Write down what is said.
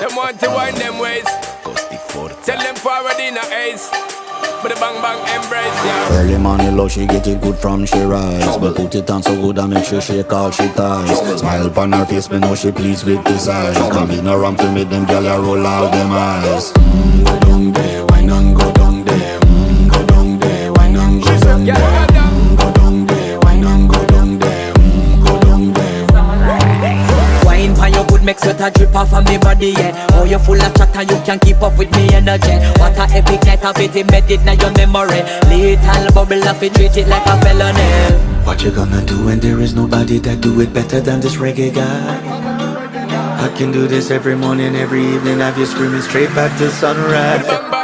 Them want to wind them ways. Tell them forward in a ace. But the bang bang embrace, yeah. Early morning low, she get it good from she rise. But put it on so good and make sure she all she ties. Smile upon her face, me know she pleased with this eyes. Come in around to make them gyal a roll out them eyes. Go down there, why not go down there? Go down there, why not go down there? Go down there, why not go down there? Go down there. Wine pan your good make sweat a drip off of me body, yeah. Oh, you full of chatter, you can't keep up with me energy. What a epic night of it, embedded now your memory. Little bubble of it, treat it like a felony. What you gonna do when there is nobody that do it better than this reggae guy? I can do this every morning, every evening, have you screaming straight back to sunrise. Bang bang